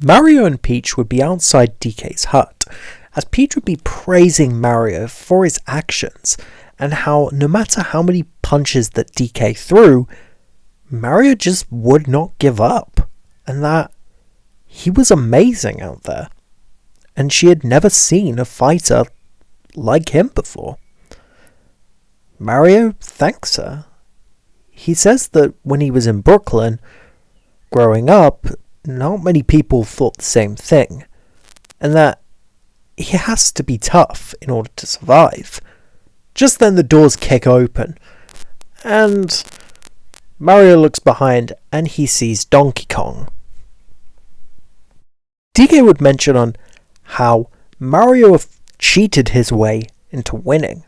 Mario and Peach would be outside DK's hut, as Peach would be praising Mario for his actions, and how no matter how many punches that DK threw, Mario just would not give up, and that he was amazing out there, and she had never seen a fighter like him before. Mario thanks her. He says that when he was in Brooklyn, growing up, not many people thought the same thing, and that he has to be tough in order to survive. Just then the doors kick open, and Mario looks behind and he sees Donkey Kong. DK would mention on how Mario cheated his way into winning,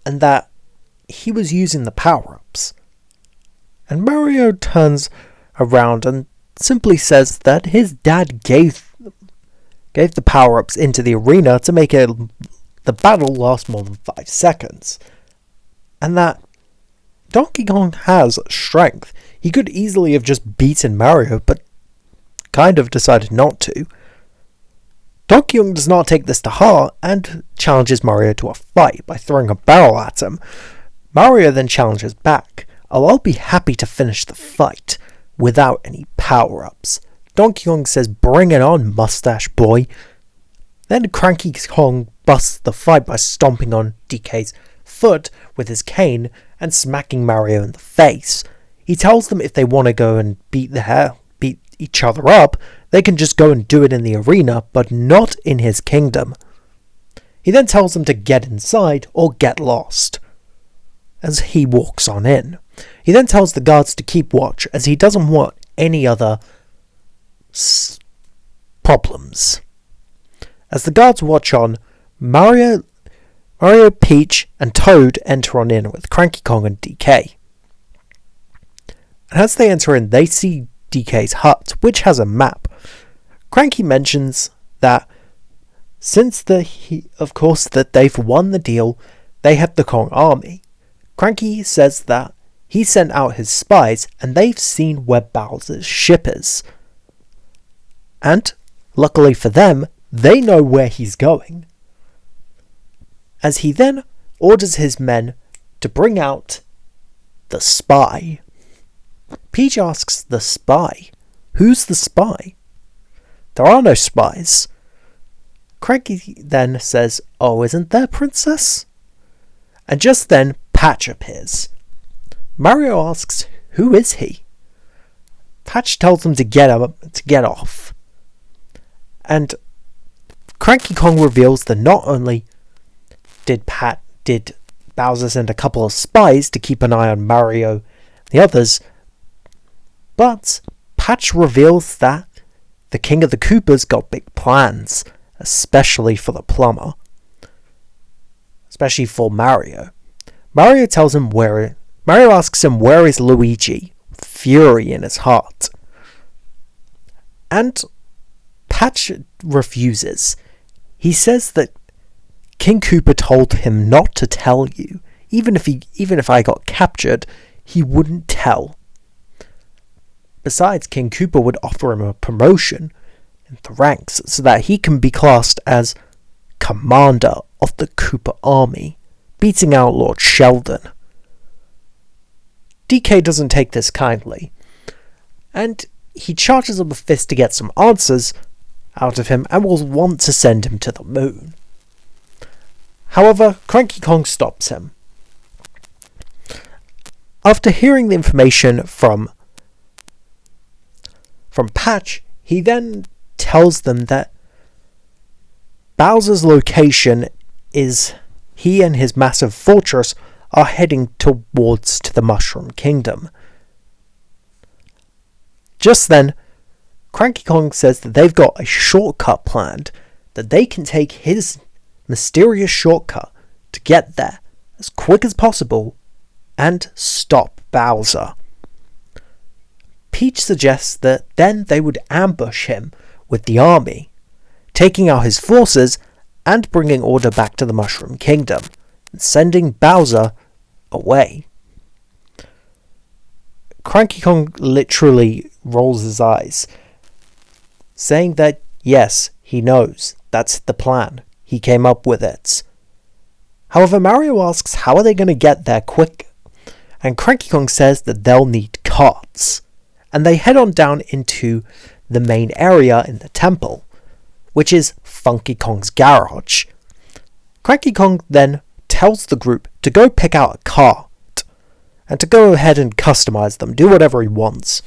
and that he was using the power-ups. And Mario turns around and simply says that his dad gave the power-ups into the arena to make the battle last more than 5 seconds. And that Donkey Kong has strength. He could easily have just beaten Mario, but kind of decided not to. Donkey Kong does not take this to heart and challenges Mario to a fight by throwing a barrel at him. Mario then challenges back, I'll be happy to finish the fight without any power-ups. Donkey Kong says, bring it on, mustache boy. Then Cranky Kong busts the fight by stomping on DK's foot with his cane and smacking Mario in the face. He tells them if they want to go and beat each other up, they can just go and do it in the arena, but not in his kingdom. He then tells them to get inside or get lost, as he walks on in. He then tells the guards to keep watch, as he doesn't want any other problems. As the guards watch on, Mario, Peach, and Toad enter on in with Cranky Kong and DK. And as they enter in, they see DK's hut, which has a map. Cranky mentions that since that they've won the deal, they have the Kong army. Cranky says that he sent out his spies and they've seen where Bowser's ship is. And, luckily for them, they know where he's going. As he then orders his men to bring out the spy. Peach asks the spy, who's the spy? There are no spies. Cranky then says, oh, isn't there, princess? And just then, Patch appears. Mario asks, who is he? Patch tells him to get off. And Cranky Kong reveals that not only did Bowser send a couple of spies to keep an eye on Mario and the others, but Patch reveals that the King of the Koopas got big plans, especially for the plumber. Especially for Mario. Mario asks him where is Luigi, with fury in his heart. And Patch refuses. He says that King Koopa told him not to tell you. Even if I got captured, he wouldn't tell. Besides, King Koopa would offer him a promotion in the ranks so that he can be classed as commander of the Koopa army, beating out Lord Sheldon. DK doesn't take this kindly, and he charges up a fist to get some answers out of him and will want to send him to the moon. However, Cranky Kong stops him. After hearing the information from Patch, he then tells them that Bowser's location is he and his massive fortress are heading towards to the Mushroom Kingdom. Just then, Cranky Kong says that they've got a shortcut planned, that they can take his mysterious shortcut to get there as quick as possible and stop Bowser. Peach suggests that then they would ambush him with the army, taking out his forces and bringing order back to the Mushroom Kingdom, and sending Bowser away. Cranky Kong literally rolls his eyes. saying that yes, he knows, that's the plan, he came up with it. However, Mario asks how are they going to get there quick, and Cranky Kong says that they'll need carts, and they head on down into the main area in the temple, which is Funky Kong's garage. Cranky Kong then tells the group to go pick out a cart, and to go ahead and customize them, do whatever he wants,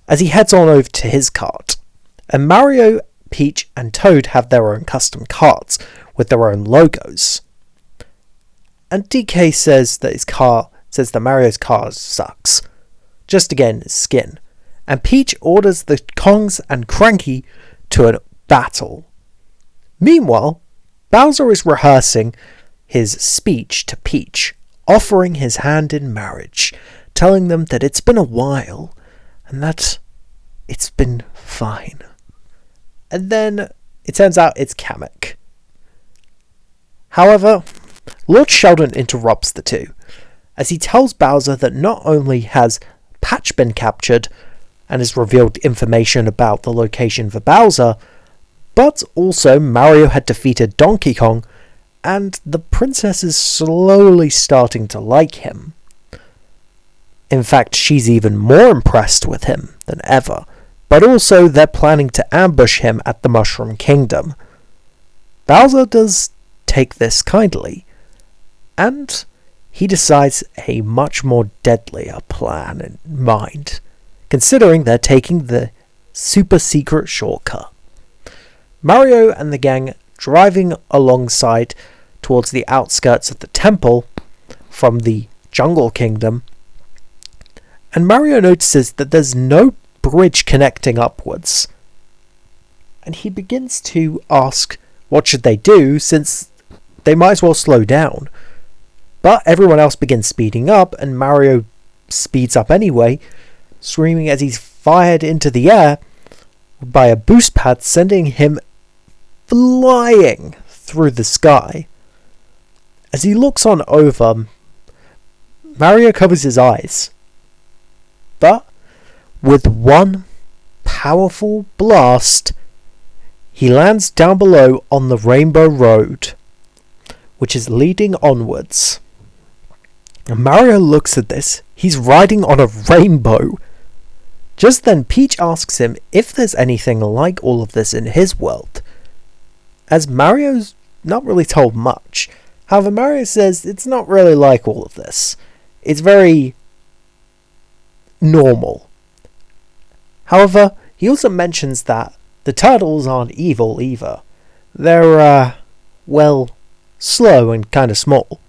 as he heads on over to his cart. And Mario, Peach and Toad have their own custom carts with their own logos. And DK says that Mario's car sucks, just to get in his skin. And Peach orders the Kongs and Cranky to a battle. Meanwhile, Bowser is rehearsing his speech to Peach, offering his hand in marriage, telling them that it's been a while and that it's been fine. And then it turns out it's Kamek. However, Lord Sheldon interrupts the two, as he tells Bowser that not only has Patch been captured and has revealed information about the location for Bowser, but also Mario had defeated Donkey Kong, and the princess is slowly starting to like him. In fact, she's even more impressed with him than ever, but also they're planning to ambush him at the Mushroom Kingdom. Bowser does take this kindly, and he decides a much more deadlier plan in mind, considering they're taking the super secret shortcut. Mario and the gang driving alongside towards the outskirts of the temple from the Jungle Kingdom, and Mario notices that there's no bridge connecting upwards, and he begins to ask what should they do since they might as well slow down. But everyone else begins speeding up, and Mario speeds up anyway, screaming as he's fired into the air by a boost pad, sending him flying through the sky. As he looks on over, Mario covers his eyes, but with one powerful blast, he lands down below on the Rainbow Road, which is leading onwards. And Mario looks at this. He's riding on a rainbow. Just then, Peach asks him if there's anything like all of this in his world, as Mario's not really told much. However, Mario says it's not really like all of this. It's very normal. However, he also mentions that the turtles aren't evil either. They're, slow and kind of small.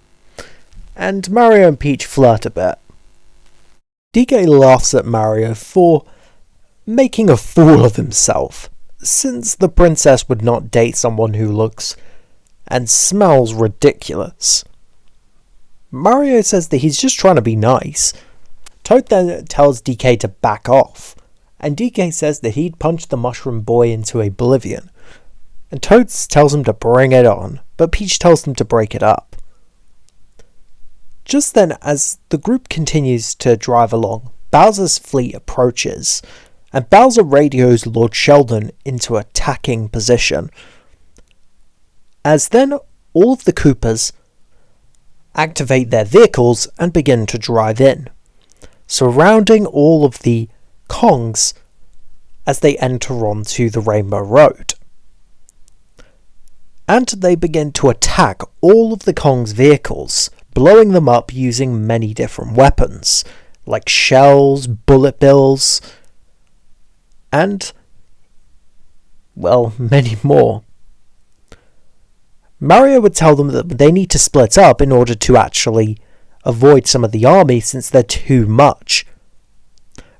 And Mario and Peach flirt a bit. DK laughs at Mario for making a fool of himself, since the princess would not date someone who looks and smells ridiculous. Mario says that he's just trying to be nice. Toad then tells DK to back off, and DK says that he'd punch the Mushroom Boy into oblivion, and Toad tells him to bring it on, but Peach tells them to break it up. Just then, as the group continues to drive along, Bowser's fleet approaches, and Bowser radios Lord Sheldon into attacking position. As then, all of the Koopas activate their vehicles and begin to drive in, surrounding all of the Kongs as they enter onto the Rainbow Road. And they begin to attack all of the Kong's vehicles, blowing them up using many different weapons, like shells, bullet bills, and, many more. Mario would tell them that they need to split up in order to actually avoid some of the army since they're too much.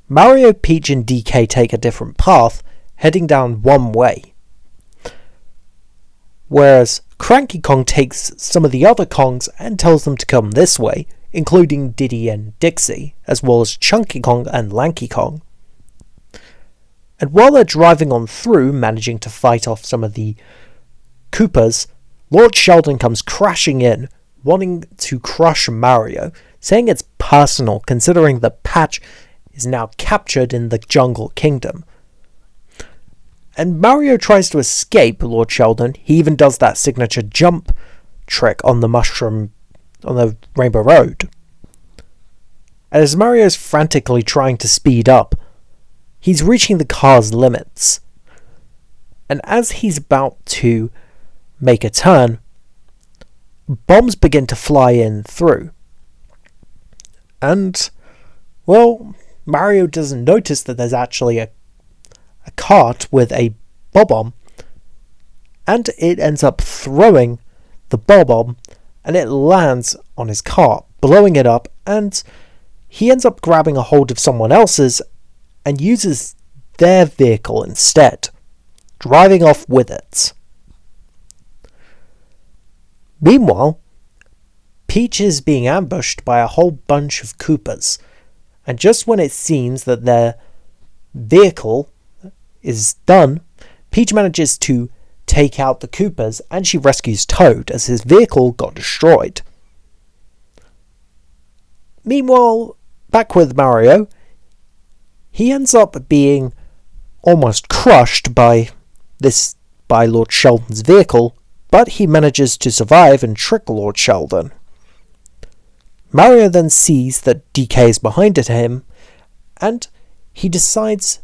Mario, Peach and DK take a different path, heading down one way, whereas Cranky Kong takes some of the other Kongs and tells them to come this way, including Diddy and Dixie, as well as Chunky Kong and Lanky Kong. And while they're driving on through, managing to fight off some of the Koopas, Lord Sheldon comes crashing in, wanting to crush Mario, saying it's personal considering the Patch is now captured in the Jungle Kingdom. And Mario tries to escape Lord Sheldon. He even does that signature jump trick on the Rainbow Road. And as Mario's frantically trying to speed up, he's reaching the car's limits. And as he's about to make a turn, bombs begin to fly in through. And, well, Mario doesn't notice that there's actually a cart with a bob-omb, and it ends up throwing the bob-omb, and it lands on his cart, blowing it up, and he ends up grabbing a hold of someone else's and uses their vehicle instead, driving off with it. Meanwhile, Peach is being ambushed by a whole bunch of Koopas, and just when it seems that their vehicle is done, Peach manages to take out the Koopas and she rescues Toad as his vehicle got destroyed. Meanwhile, back with Mario, he ends up being almost crushed by Lord Sheldon's vehicle, but he manages to survive and trick Lord Sheldon. Mario then sees that DK is behind him, and he decides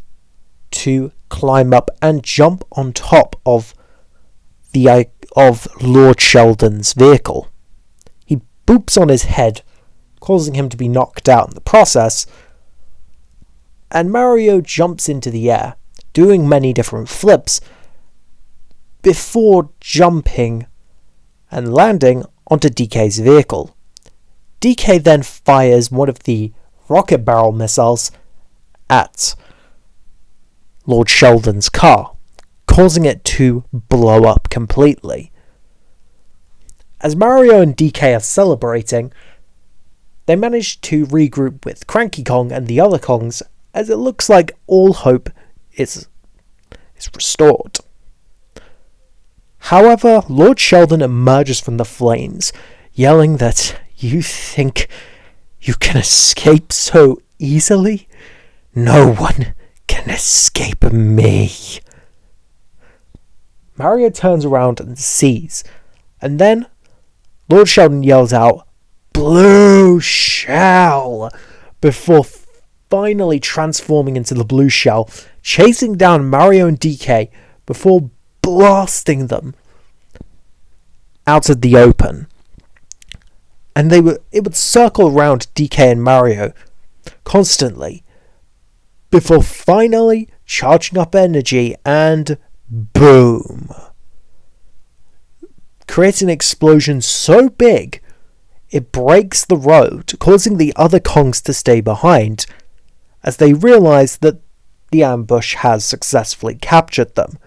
to climb up and jump on top of Lord Sheldon's vehicle. He boops on his head, causing him to be knocked out in the process, and Mario jumps into the air, doing many different flips, before jumping and landing onto DK's vehicle. DK then fires one of the rocket barrel missiles at Lord Sheldon's car, causing it to blow up completely. As Mario and DK are celebrating, they manage to regroup with Cranky Kong and the other Kongs, as it looks like all hope is restored. However, Lord Sheldon emerges from the flames, yelling that you think you can escape so easily? No one can escape me. Mario turns around and sees, and then Lord Sheldon yells out, "Blue shell!" before finally transforming into the blue shell, chasing down Mario and DK before blasting them out of the open. And it would circle around DK and Mario constantly before finally charging up energy and boom, creating an explosion so big it breaks the road, causing the other Kongs to stay behind as they realise that the ambush has successfully captured them.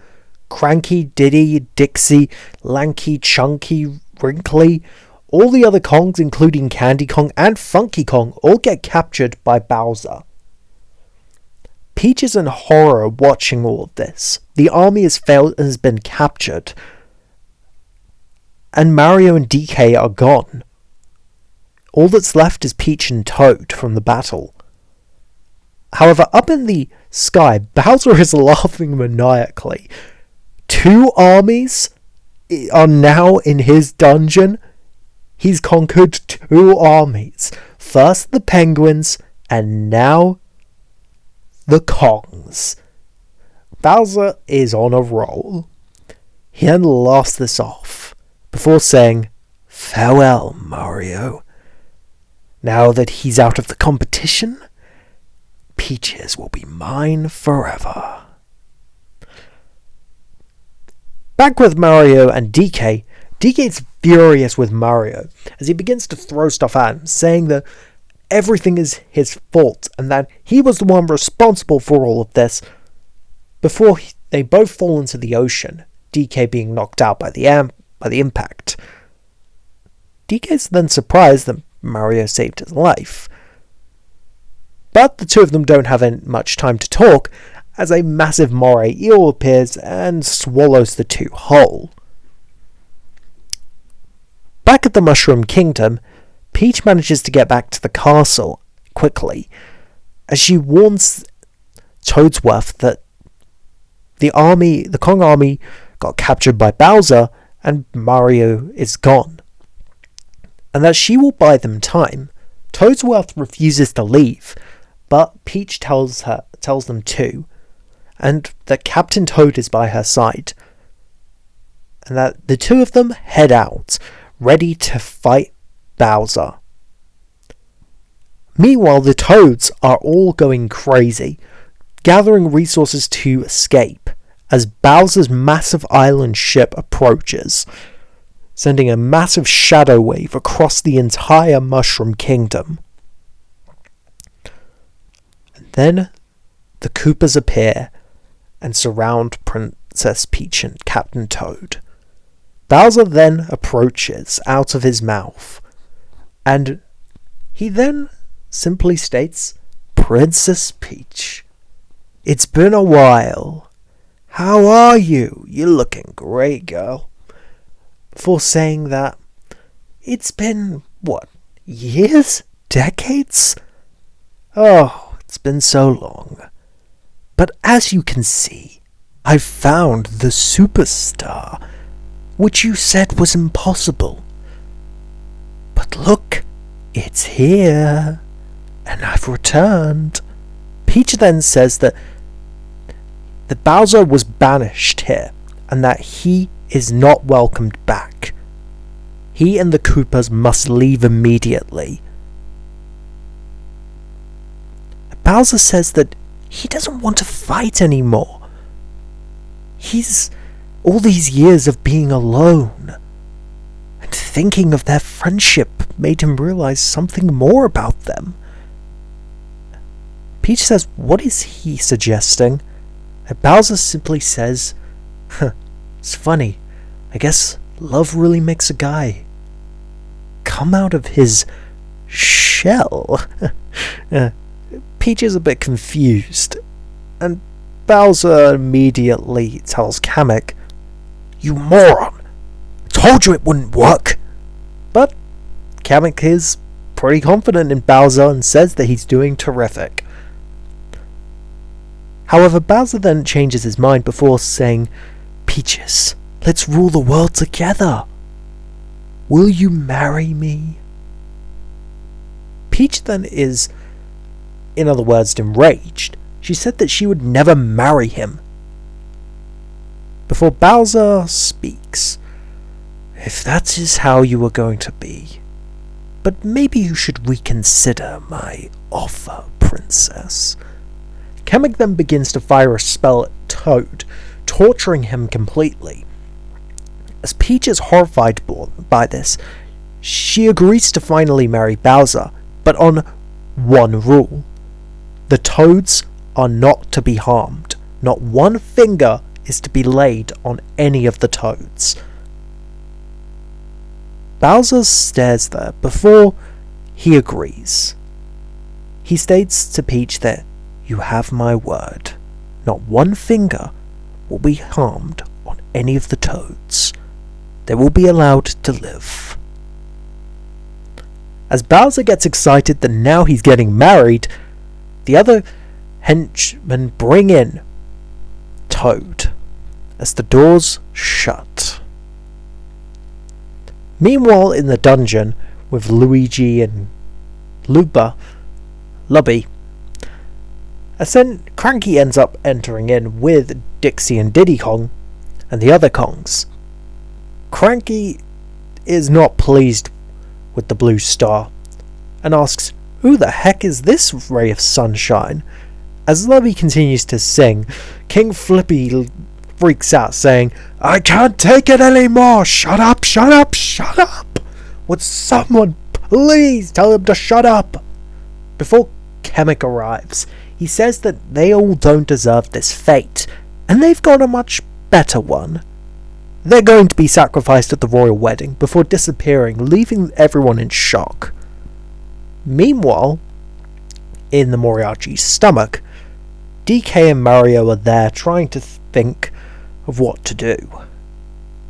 Cranky, Diddy, Dixie, Lanky, Chunky, Wrinkly, all the other Kongs, including Candy Kong and Funky Kong, all get captured by Bowser. Peach is in horror watching all of this. The army has been captured, and Mario and DK are gone. All that's left is Peach and Toad from the battle. However, up in the sky, Bowser is laughing maniacally. 2 armies are now in his dungeon. He's conquered 2 armies. First the Penguins, and now the Kongs. Bowser is on a roll. He then laughs this off, before saying, "Farewell, Mario. Now that he's out of the competition, Peaches will be mine forever." Back with Mario and DK, DK's furious with Mario as he begins to throw stuff at him, saying that everything is his fault and that he was the one responsible for all of this, before they both fall into the ocean, DK being knocked out by the impact. DK's then surprised that Mario saved his life, but the two of them don't have much time to talk as a massive moray eel appears and swallows the two whole. Back at the Mushroom Kingdom, Peach manages to get back to the castle quickly, as she warns Toadsworth that the Kong army got captured by Bowser and Mario is gone, and that she will buy them time. Toadsworth refuses to leave, but Peach tells them to, and that Captain Toad is by her side, and that the two of them head out, ready to fight Bowser. Meanwhile, the Toads are all going crazy, gathering resources to escape, as Bowser's massive island ship approaches, sending a massive shadow wave across the entire Mushroom Kingdom. And then the Koopas appear and surround Princess Peach and Captain Toad. Bowser then approaches out of his mouth, and he then simply states, "Princess Peach, it's been a while. How are you? You're looking great, girl." Before saying that, it's been, years? Decades? Oh, it's been so long. But as you can see, I've found the superstar, which you said was impossible. But look, it's here, and I've returned. Peach then says that the Bowser was banished here, and that he is not welcomed back. He and the Koopas must leave immediately. Bowser says that he doesn't want to fight anymore. All these years of being alone and thinking of their friendship made him realize something more about them. Peach says, what is he suggesting? And Bowser simply says, it's funny. I guess love really makes a guy come out of his shell. Peach is a bit confused, and Bowser immediately tells Kamek, "You moron! I told you it wouldn't work!" But Kamek is pretty confident in Bowser and says that he's doing terrific. However, Bowser then changes his mind before saying, "Peaches, let's rule the world together. Will you marry me?" Peach then is, in other words, enraged. She said that she would never marry him. Before Bowser speaks, "If that is how you are going to be, but maybe you should reconsider my offer, princess." Kamek then begins to fire a spell at Toad, torturing him completely. As Peach is horrified by this, she agrees to finally marry Bowser, but on one rule. The Toads are not to be harmed. Not one finger is to be laid on any of the Toads. Bowser stares there before he agrees. He states to Peach that, "You have my word. Not one finger will be harmed on any of the Toads. They will be allowed to live." As Bowser gets excited that now he's getting married, the other henchmen bring in Toad as the doors shut. Meanwhile, in the dungeon with Luigi and Lubby, Cranky ends up entering in with Dixie and Diddy Kong and the other Kongs. Cranky is not pleased with the blue star and asks, "Who the heck is this ray of sunshine?" As Lubby continues to sing, King Flippy freaks out, saying, "I can't take it anymore! Shut up, shut up, shut up! Would someone please tell him to shut up?" Before Kamek arrives, he says that they all don't deserve this fate, and they've got a much better one. They're going to be sacrificed at the royal wedding before disappearing, leaving everyone in shock. Meanwhile, in the Moriarty's stomach, DK and Mario are there trying to think of what to do.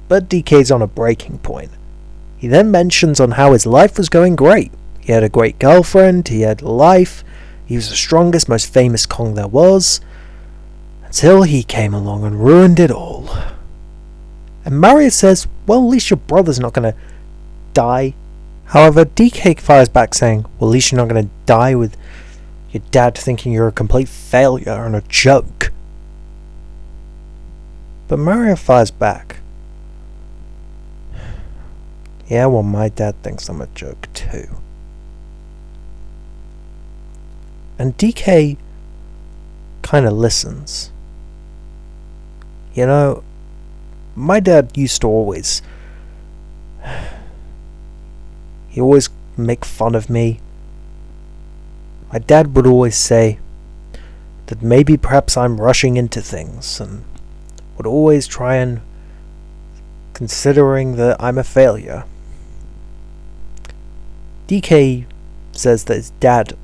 But DK's on a breaking point. He then mentions on how his life was going great. He had a great girlfriend, he had life, he was the strongest, most famous Kong there was. until he came along and ruined it all. And Mario says, well, at least your brother's not going to die. However, DK fires back saying, well, at least you're not going to die with your dad thinking you're a complete failure and a joke. But Mario fires back, yeah, well, my dad thinks I'm a joke too. And DK kind of listens. You know, my dad used to always... He always make fun of me. My dad would always say that maybe perhaps I'm rushing into things, and would always try and considering that I'm a failure. DK says that his dad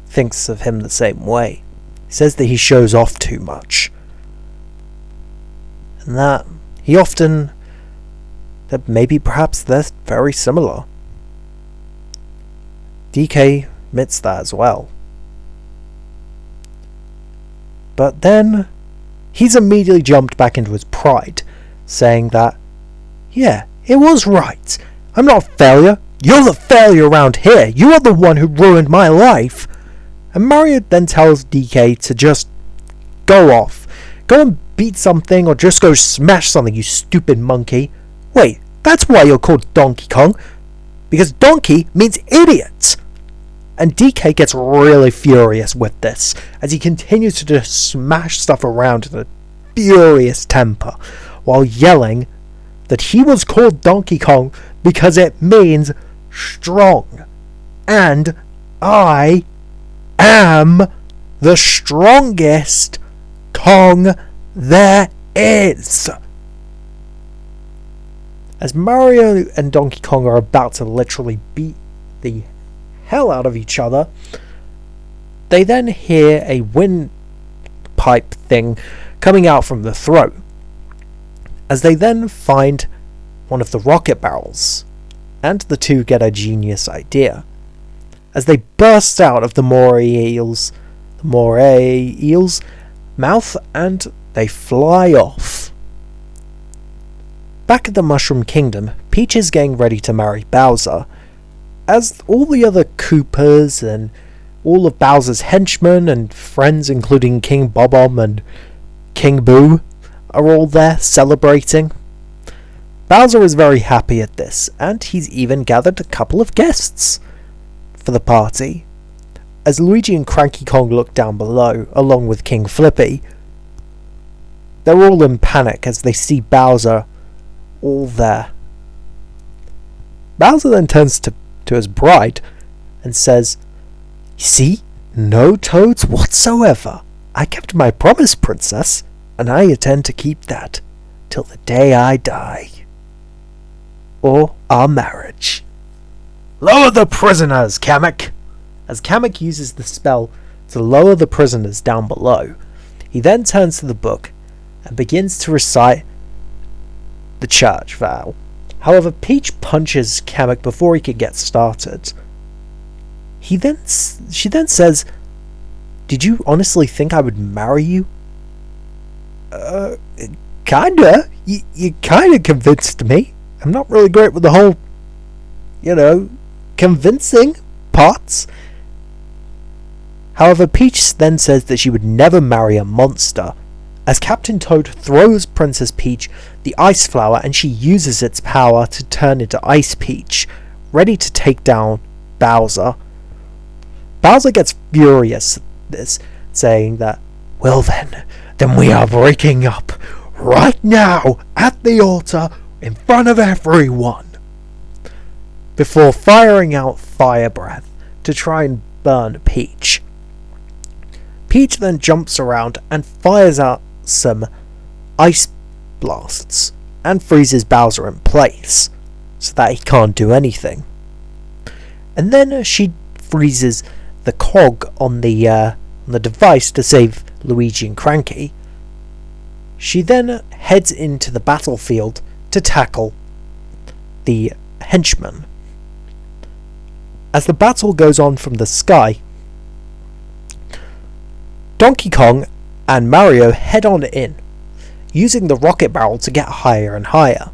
thinks of him the same way. He says that he shows off too much, and that he often... that maybe perhaps they're very similar. DK admits that as well. But then he's immediately jumped back into his pride, saying that, yeah, it was right. I'm not a failure. You're the failure around here. You are the one who ruined my life. And Mario then tells DK to just go off. Go and beat something or just go smash something, you stupid monkey. Wait, that's why you're called Donkey Kong. Because donkey means idiot. And DK gets really furious with this, as he continues to just smash stuff around in a furious temper, while yelling that he was called Donkey Kong because it means strong. And I am the strongest Kong there is. As Mario and Donkey Kong are about to literally beat the hell out of each other, they then hear a windpipe thing coming out from the throat, as they then find one of the rocket barrels, and the two get a genius idea, as they burst out of the moray eel's mouth and they fly off. Back at the Mushroom Kingdom, Peach is getting ready to marry Bowser, as all the other Koopas and all of Bowser's henchmen and friends, including King Bob-omb and King Boo, are all there celebrating. Bowser is very happy at this, and he's even gathered a couple of guests for the party. As Luigi and Cranky Kong look down below, along with King Flippy, they're all in panic as they see Bowser all there. Bowser then turns to his bride and says, "You see, no toads whatsoever. I kept my promise, princess, and I intend to keep that till the day I die. Or our marriage. Lower the prisoners, Kamek!" As Kamek uses the spell to lower the prisoners down below, he then turns to the book and begins to recite the church vow. However, Peach punches Kamek before he can get started. She then says, "Did you honestly think I would marry you?" Kinda. You kinda convinced me. I'm not really great with the whole, convincing parts. However, Peach then says that she would never marry a monster, as Captain Toad throws Princess Peach the ice flower and she uses its power to turn into Ice Peach, ready to take down Bowser. Bowser gets furious at this, saying that, "Well then we are breaking up right now at the altar in front of everyone," before firing out fire breath to try and burn Peach. Peach then jumps around and fires out some ice blasts and freezes Bowser in place so that he can't do anything. And then she freezes the cog on the device to save Luigi and Cranky. She then heads into the battlefield to tackle the henchmen. As the battle goes on from the sky, Donkey Kong and Mario head on in, using the rocket barrel to get higher and higher.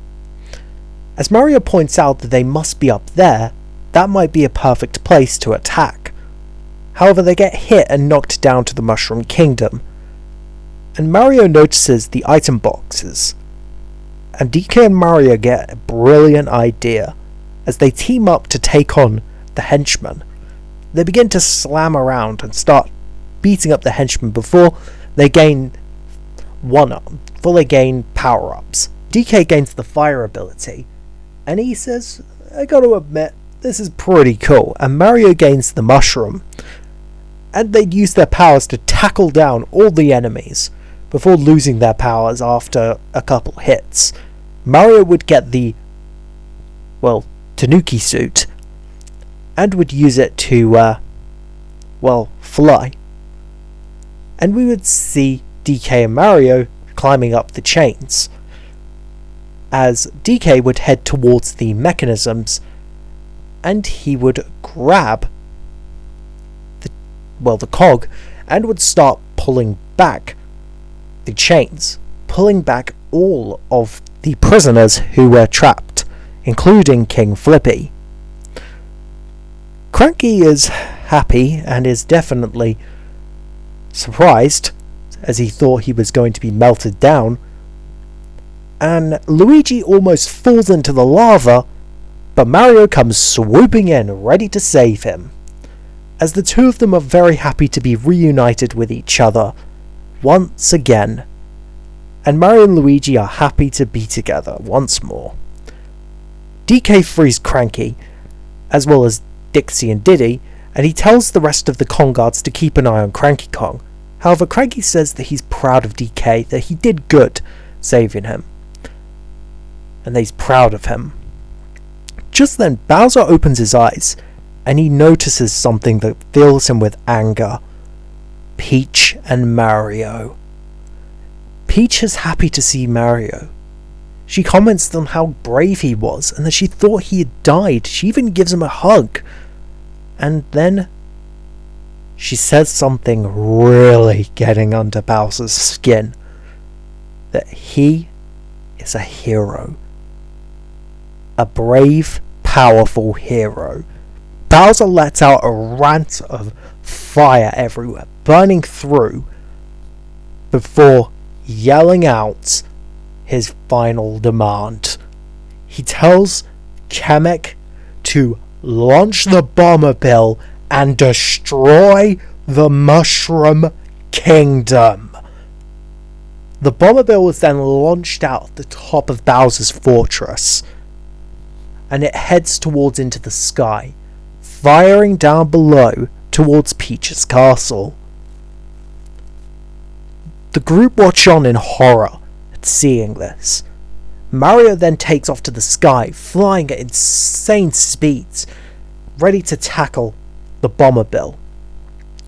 As Mario points out that they must be up there, that might be a perfect place to attack. However, they get hit and knocked down to the Mushroom Kingdom, and Mario notices the item boxes, and DK and Mario get a brilliant idea as they team up to take on the henchmen. They begin to slam around and start beating up the henchmen before they gain power-ups. DK gains the fire ability, and he says, I gotta admit, this is pretty cool, and Mario gains the mushroom, and they use their powers to tackle down all the enemies before losing their powers after a couple hits. Mario would get the, Tanuki suit, and would use it to, fly. And we would see DK and Mario climbing up the chains, as DK would head towards the mechanisms, and he would grab the cog, and would start pulling back the chains, pulling back all of the prisoners who were trapped, including King Flippy. Cranky is happy and is definitely surprised, as he thought he was going to be melted down, and Luigi almost falls into the lava, but Mario comes swooping in, ready to save him, as the two of them are very happy to be reunited with each other once again, and Mario and Luigi are happy to be together once more. DK frees Cranky, as well as Dixie and Diddy, and he tells the rest of the Kong guards to keep an eye on Cranky Kong. However, Cranky says that he's proud of DK, that he did good saving him, and that he's proud of him. Just then, Bowser opens his eyes, and he notices something that fills him with anger. Peach and Mario. Peach is happy to see Mario. She comments on how brave he was, and that she thought he had died. She even gives him a hug. And then she says something really getting under Bowser's skin. That he is a hero. A brave, powerful hero. Bowser lets out a rant of fire everywhere, burning through, before yelling out his final demand. He tells Kamek to launch the Bomberbill and destroy the Mushroom Kingdom. The Bomberbill was then launched out at the top of Bowser's fortress, and it heads towards into the sky, firing down below towards Peach's castle. The group watch on in horror at seeing this. Mario then takes off to the sky, flying at insane speeds, ready to tackle the Bomberbill.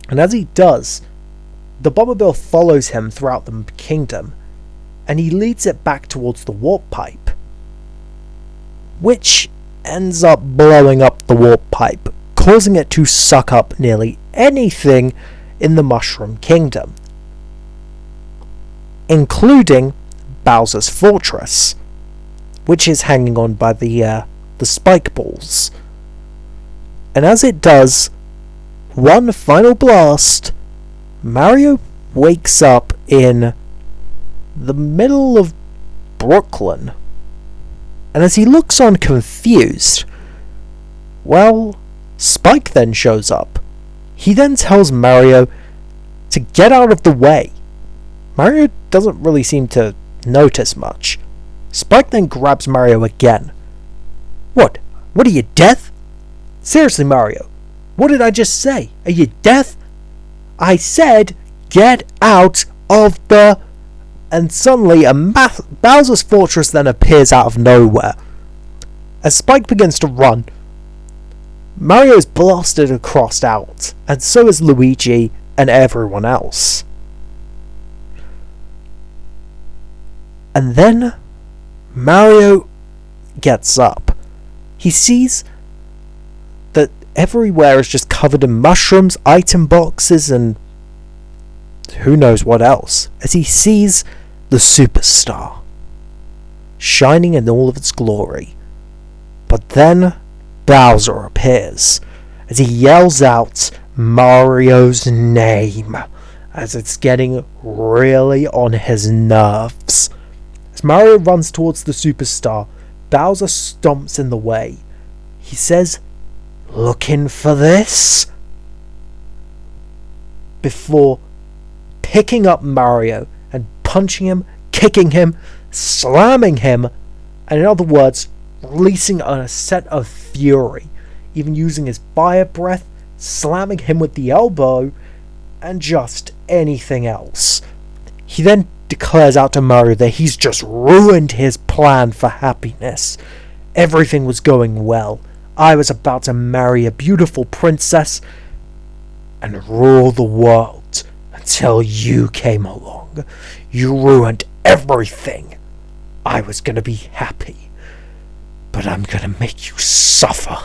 And as he does, the Bomberbill follows him throughout the kingdom, and he leads it back towards the warp pipe, which ends up blowing up the warp pipe, causing it to suck up nearly anything in the Mushroom Kingdom, including Bowser's fortress, which is hanging on by the spike balls. And as it does one final blast, Mario wakes up in the middle of Brooklyn. And as he looks on confused, Spike then shows up. He then tells Mario to get out of the way. Mario doesn't really seem to notice much. Spike then grabs Mario again. What? What are you, deaf? Seriously, Mario, what did I just say? Are you deaf? I said, get out of the... And suddenly, Bowser's fortress then appears out of nowhere. As Spike begins to run, Mario is blasted across out, and so is Luigi and everyone else. And then Mario gets up. He sees that everywhere is just covered in mushrooms, item boxes, and who knows what else, as he sees the superstar shining in all of its glory. But then Bowser appears as he yells out Mario's name, as it's getting really on his nerves. As Mario runs towards the superstar, Bowser stomps in the way. He says, "Looking for this?" before picking up Mario and punching him, kicking him, slamming him, and in other words, releasing a set of fury, even using his fire breath, slamming him with the elbow, and just anything else. He then declares out to Mario that he's just ruined his plan for happiness. Everything was going well. I was about to marry a beautiful princess and rule the world until you came along. You ruined everything. I was gonna be happy, but I'm gonna make you suffer.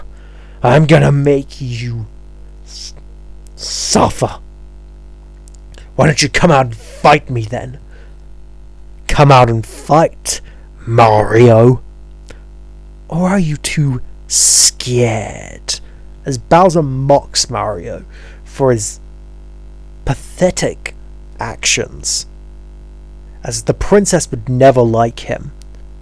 I'm gonna make you suffer. Why don't you come out and fight me then? Come out and fight, Mario. Or are you too scared? As Bowser mocks Mario for his pathetic actions, as the princess would never like him.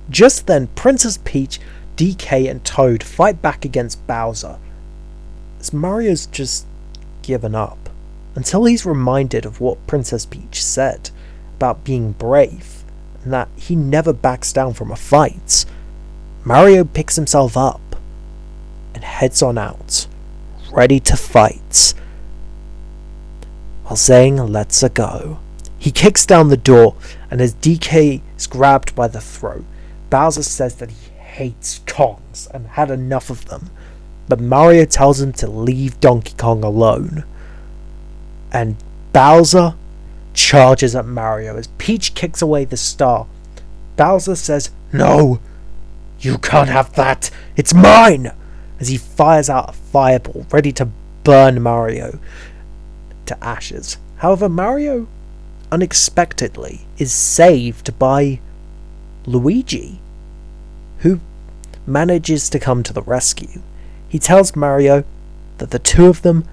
Just then, Princess Peach, DK, and Toad fight back against Bowser, as Mario's just given up, until he's reminded of what Princess Peach said about being brave, and that he never backs down from a fight. Mario picks himself up and heads on out, ready to fight, while saying, "Let's go." He kicks down the door, and as DK is grabbed by the throat, Bowser says that he hates Kongs and had enough of them, but Mario tells him to leave Donkey Kong alone. And Bowser charges at Mario as Peach kicks away the star. Bowser says, "No, you can't have that, it's mine!" as he fires out a fireball ready to burn Mario to ashes. However, Mario unexpectedly is saved by Luigi, who manages to come to the rescue. He tells Mario that the two of them,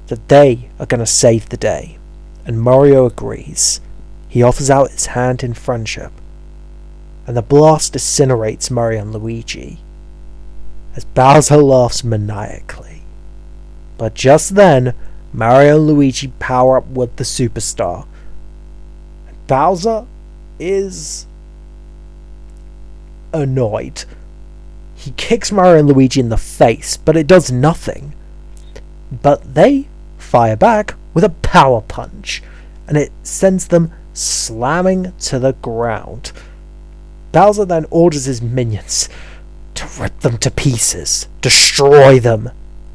that they are going to save the day, and Mario agrees. He offers out his hand in friendship, and the blast incinerates Mario and Luigi, as Bowser laughs maniacally. But just then, Mario and Luigi power up with the superstar. Bowser is annoyed. He kicks Mario and Luigi in the face, but it does nothing. But they fire back with a power punch, and it sends them slamming to the ground. Bowser then orders his minions to rip them to pieces, destroy them,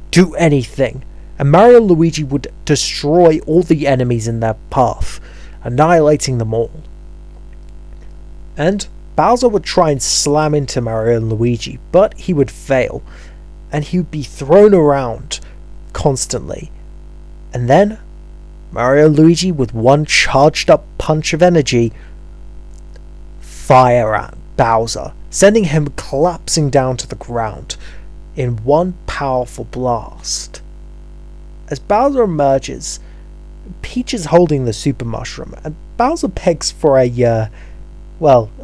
do anything, and Mario and Luigi would destroy all the enemies in their path, annihilating them all. And Bowser would try and slam into Mario and Luigi, but he would fail, and he would be thrown around constantly. And then Mario and Luigi, with one charged up punch of energy, fire at Bowser, sending him collapsing down to the ground in one powerful blast. As Bowser emerges, Peach is holding the super mushroom, and Bowser begs for a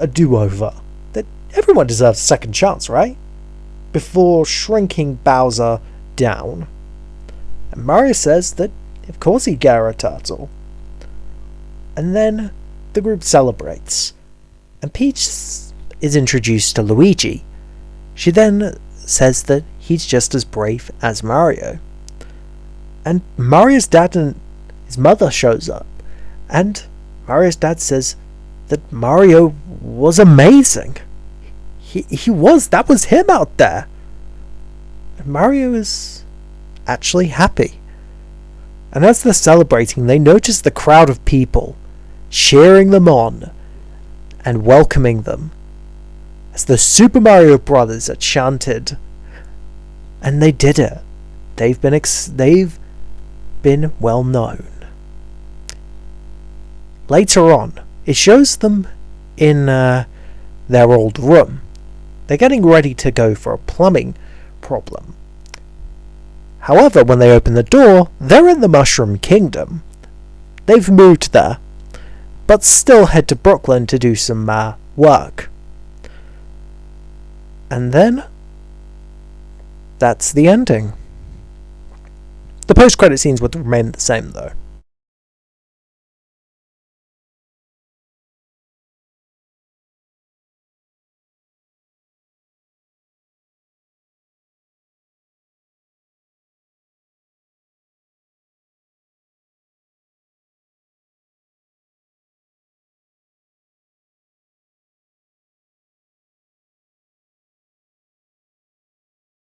do-over. That everyone deserves a second chance, right? Before shrinking Bowser down. And Mario says that, of course, he'd get her a turtle. And then the group celebrates, and Peach is introduced to Luigi. She then says that he's just as brave as Mario. And Mario's dad and his mother shows up, and Mario's dad says that Mario was amazing. That was him out there. And Mario is actually happy. And as they're celebrating, they notice the crowd of people cheering them on and welcoming them as the Super Mario Brothers are chanted. And they did it. They've been well known. later on, it shows them in their old room. They're getting ready to go for a plumbing problem. However, when they open the door, they're in the Mushroom Kingdom. They've moved there, but still head to Brooklyn to do some work. And then, that's the ending. The post-credit scenes would remain the same though.